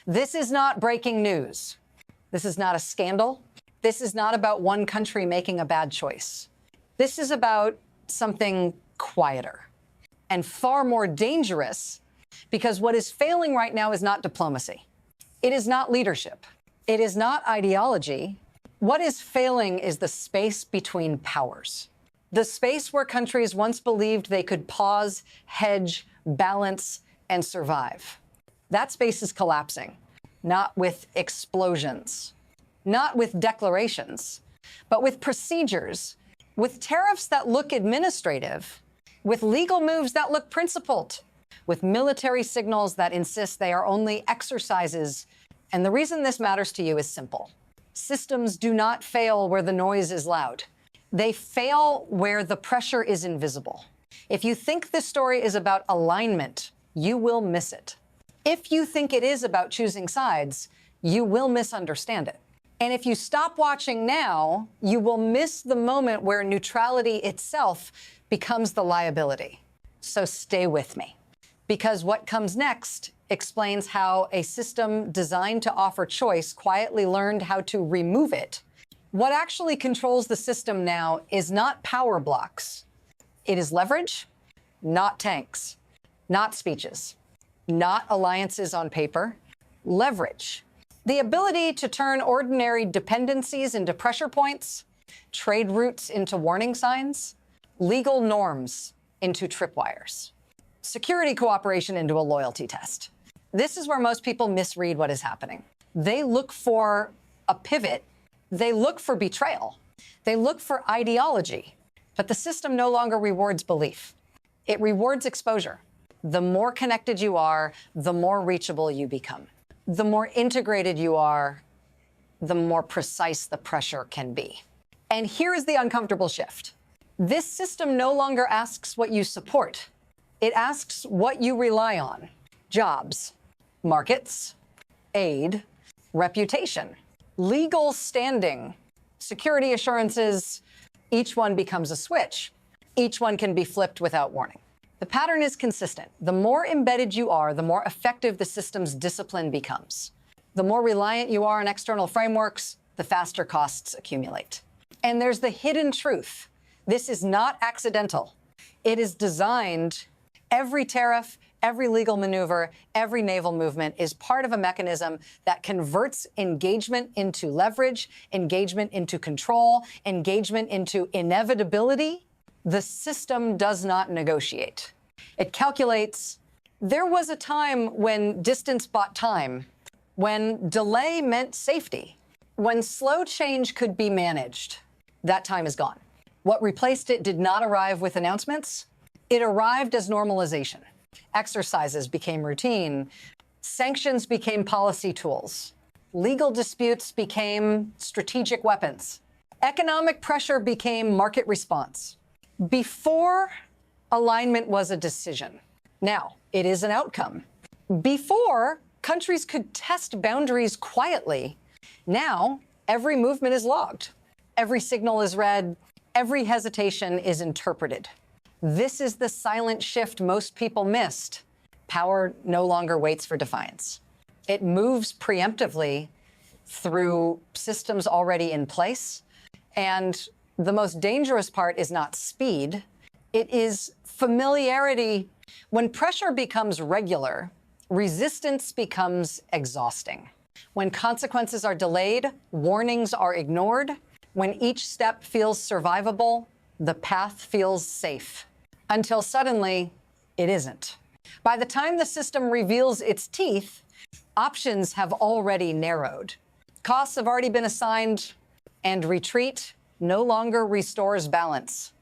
This is not breaking news. This is not a scandal. This is not about one country making a bad choice. This is about something quieter and far more dangerous, because what is failing right now is not diplomacy. It is not leadership. It is not ideology. What is failing is the space between powers. The space where countries once believed they could pause, hedge, balance, and survive. That space is collapsing, not with explosions, not with declarations, but with procedures, with tariffs that look administrative, with legal moves that look principled, with military signals that insist they are only exercises. And the reason this matters to you is simple. Systems do not fail where the noise is loud. They fail where the pressure is invisible. If you think this story is about alignment, you will miss it. If you think it is about choosing sides, you will misunderstand it. And if you stop watching now, you will miss the moment where neutrality itself becomes the liability. So stay with me, because what comes next explains how a system designed to offer choice quietly learned how to remove it. What actually controls the system now is not power blocks. It is leverage, not tanks, not speeches, not alliances on paper. Leverage. The ability to turn ordinary dependencies into pressure points, trade routes into warning signs, legal norms into tripwires, security cooperation into a loyalty test. This is where most people misread what is happening. They look for a pivot. They look for betrayal. They look for ideology. But the system no longer rewards belief. It rewards exposure. The more connected you are, the more reachable you become. The more integrated you are, the more precise the pressure can be. And here is the uncomfortable shift. This system no longer asks what you support. It asks what you rely on. Jobs, markets, aid, reputation, legal standing, security assurances. Each one becomes a switch. Each one can be flipped without warning. The pattern is consistent. The more embedded you are, the more effective the system's discipline becomes. The more reliant you are on external frameworks, the faster costs accumulate. And there's the hidden truth. This is not accidental. It is designed. Every tariff, every legal maneuver, every naval movement is part of a mechanism that converts engagement into leverage, engagement into control, engagement into inevitability. The system does not negotiate. It calculates. There was a time when distance bought time, when delay meant safety, when slow change could be managed. That time is gone. What replaced it did not arrive with announcements. It arrived as normalization. Exercises became routine. Sanctions became policy tools. Legal disputes became strategic weapons. Economic pressure became market response. Before, alignment was a decision. Now, it is an outcome. Before, countries could test boundaries quietly. Now, every movement is logged. Every signal is read. Every hesitation is interpreted. This is the silent shift most people missed. Power no longer waits for defiance. It moves preemptively through systems already in place. And the most dangerous part is not speed. It is familiarity. When pressure becomes regular, resistance becomes exhausting. When consequences are delayed, warnings are ignored. When each step feels survivable, the path feels safe. Until suddenly, it isn't. By the time the system reveals its teeth, options have already narrowed. Costs have already been assigned, and retreat no longer restores balance.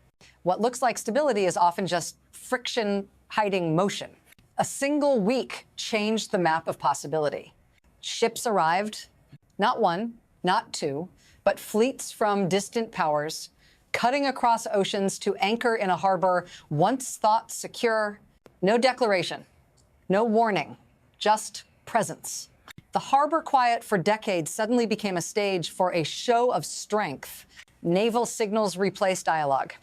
What looks like stability is often just friction hiding motion. A single week changed the map of possibility. Ships arrived, not one, not two, but fleets from distant powers, cutting across oceans to anchor in a harbor once thought secure. No declaration, no warning, just presence. The harbor quiet for decades suddenly became a stage for a show of strength. Naval signals replaced dialogue.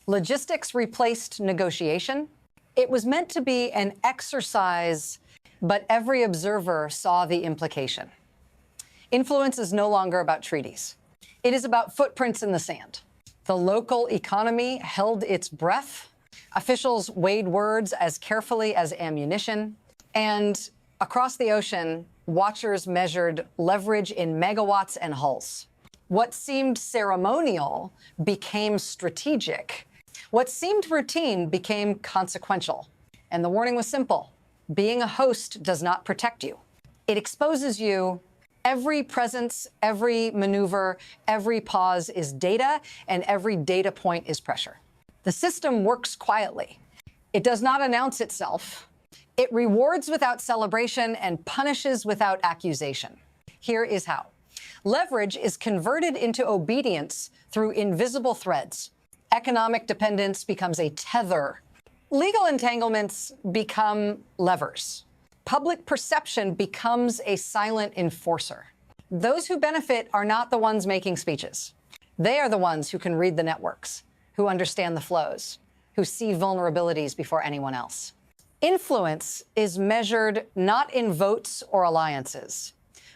Logistics replaced negotiation. It was meant to be an exercise but every observer saw the implication. Influence is no longer about treaties. It is about footprints in the sand. The local economy held its breath. Officials weighed words as carefully as ammunition. And across the ocean, watchers measured leverage in megawatts and hulls. What seemed ceremonial became strategic. What seemed routine became consequential. And the warning was simple. Being a host does not protect you. It exposes you. Every presence, every maneuver, every pause is data, and every data point is pressure. The system works quietly. It does not announce itself. It rewards without celebration and punishes without accusation. Here is how. Leverage is converted into obedience through invisible threads. Economic dependence becomes a tether. Legal entanglements become levers. Public perception becomes a silent enforcer. Those who benefit are not the ones making speeches. They are the ones who can read the networks, who understand the flows, who see vulnerabilities before anyone else. Influence is measured not in votes or alliances,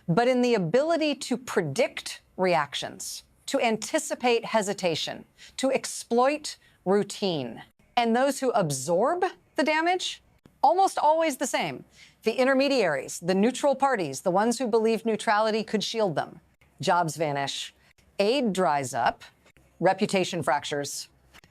but in the ability to predict reactions, to anticipate hesitation, to exploit routine. And those who absorb the damage, almost always the same. The intermediaries, the neutral parties, the ones who believed neutrality could shield them. Jobs vanish, aid dries up, reputation fractures.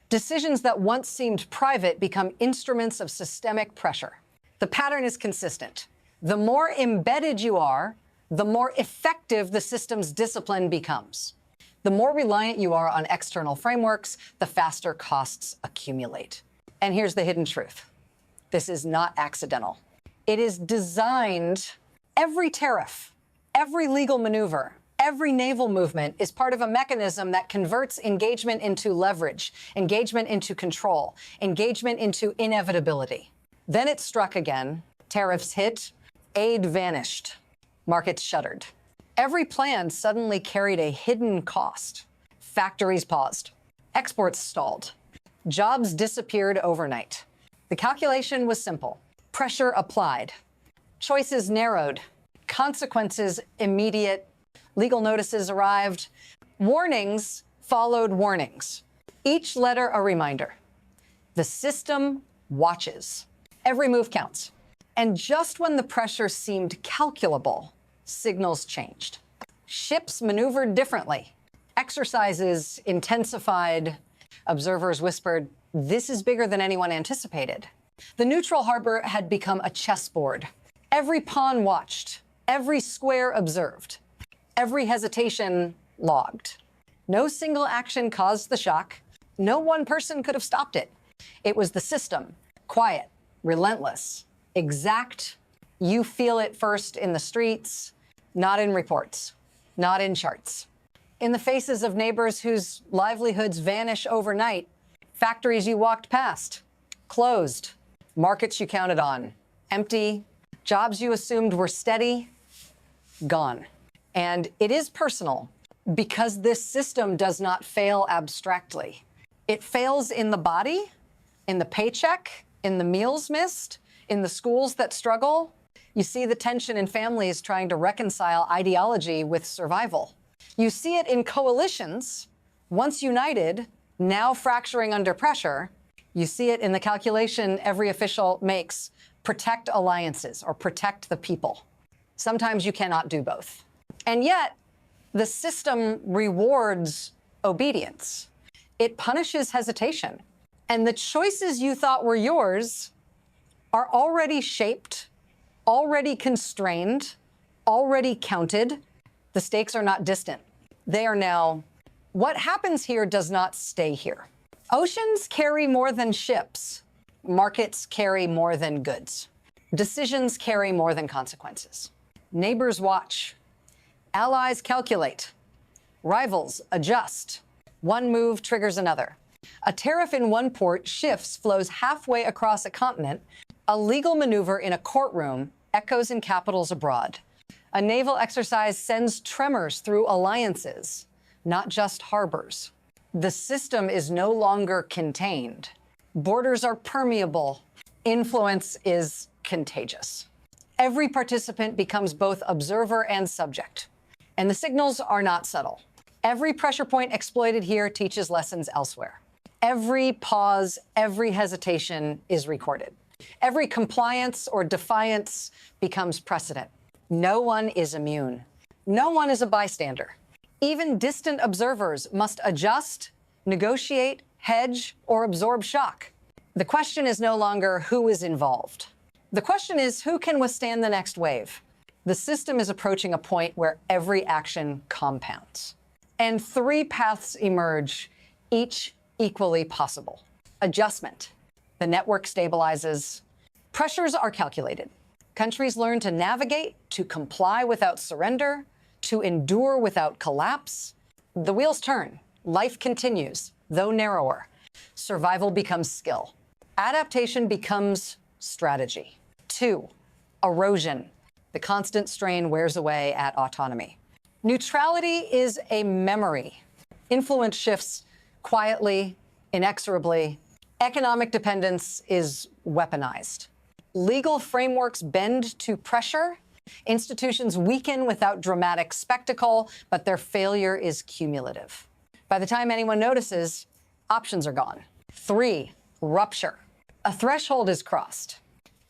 Decisions that once seemed private become instruments of systemic pressure. The pattern is consistent. The more embedded you are, the more effective the system's discipline becomes. The more reliant you are on external frameworks, the faster costs accumulate. And here's the hidden truth. This is not accidental. It is designed. Every tariff, every legal maneuver, every naval movement is part of a mechanism that converts engagement into leverage, engagement into control, engagement into inevitability. Then it struck again. Tariffs hit. Aid vanished. Markets shuttered. Every plan suddenly carried a hidden cost. Factories paused. Exports stalled. Jobs disappeared overnight. The calculation was simple. Pressure applied. Choices narrowed. Consequences immediate. Legal notices arrived. Warnings followed warnings. Each letter a reminder. The system watches. Every move counts. And just when the pressure seemed calculable, signals changed. Ships maneuvered differently. Exercises intensified. Observers whispered, "This is bigger than anyone anticipated." The neutral harbor had become a chessboard. Every pawn watched, every square observed, every hesitation logged. No single action caused the shock. No one person could have stopped it. It was the system, quiet, relentless, exact. You feel it first in the streets, not in reports, not in charts. In the faces of neighbors whose livelihoods vanish overnight, factories you walked past, closed, markets you counted on, empty, jobs you assumed were steady, gone. And it is personal because this system does not fail abstractly. It fails in the body, in the paycheck, in the meals missed, in the schools that struggle. You see the tension in families trying to reconcile ideology with survival. You see it in coalitions, once united, now fracturing under pressure. You see it in the calculation every official makes, protect alliances or protect the people. Sometimes you cannot do both. And yet, the system rewards obedience. It punishes hesitation. And the choices you thought were yours are already shaped, already constrained, already counted. The stakes are not distant. They are now, what happens here does not stay here. Oceans carry more than ships. Markets carry more than goods. Decisions carry more than consequences. Neighbors watch. Allies calculate. Rivals adjust. One move triggers another. A tariff in one port shifts flows halfway across a continent. A legal maneuver in a courtroom echoes in capitals abroad. A naval exercise sends tremors through alliances, not just harbors. The system is no longer contained. Borders are permeable. Influence is contagious. Every participant becomes both observer and subject. And the signals are not subtle. Every pressure point exploited here teaches lessons elsewhere. Every pause, every hesitation is recorded. Every compliance or defiance becomes precedent. No one is immune. No one is a bystander. Even distant observers must adjust, negotiate, hedge, or absorb shock. The question is no longer who is involved. The question is who can withstand the next wave. The system is approaching a point where every action compounds. And three paths emerge, each equally possible. Adjustment. The network stabilizes. Pressures are calculated. Countries learn to navigate, to comply without surrender, to endure without collapse. The wheels turn. Life continues, though narrower. Survival becomes skill. Adaptation becomes strategy. 2, erosion. The constant strain wears away at autonomy. Neutrality is a memory. Influence shifts quietly, inexorably. Economic dependence is weaponized. Legal frameworks bend to pressure. Institutions weaken without dramatic spectacle, but their failure is cumulative. By the time anyone notices, options are gone. 3, rupture. A threshold is crossed.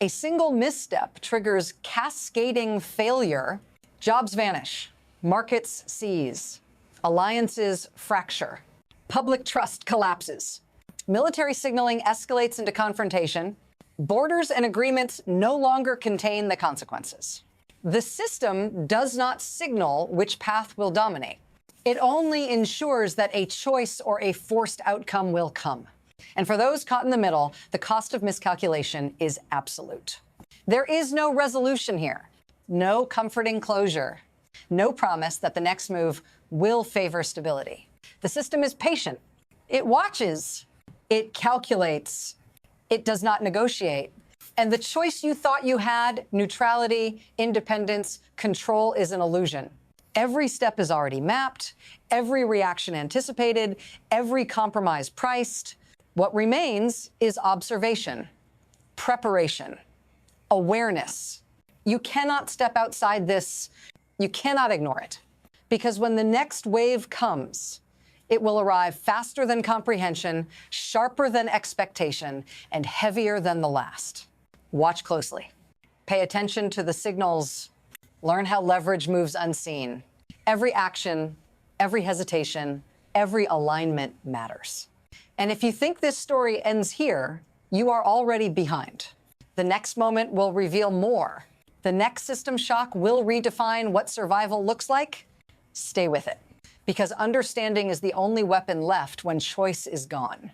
A single misstep triggers cascading failure. Jobs vanish. Markets seize. Alliances fracture. Public trust collapses. Military signaling escalates into confrontation. Borders and agreements no longer contain the consequences. The system does not signal which path will dominate. It only ensures that a choice or a forced outcome will come. And for those caught in the middle, the cost of miscalculation is absolute. There is no resolution here, no comforting closure, no promise that the next move will favor stability. The system is patient. It watches. It calculates. It does not negotiate. And the choice you thought you had, neutrality, independence, control, is an illusion. Every step is already mapped, every reaction anticipated, every compromise priced. What remains is observation, preparation, awareness. You cannot step outside this. You cannot ignore it. Because when the next wave comes, it will arrive faster than comprehension, sharper than expectation, and heavier than the last. Watch closely. Pay attention to the signals. Learn how leverage moves unseen. Every action, every hesitation, every alignment matters. And if you think this story ends here, you are already behind. The next moment will reveal more. The next system shock will redefine what survival looks like. Stay with it, because understanding is the only weapon left when choice is gone.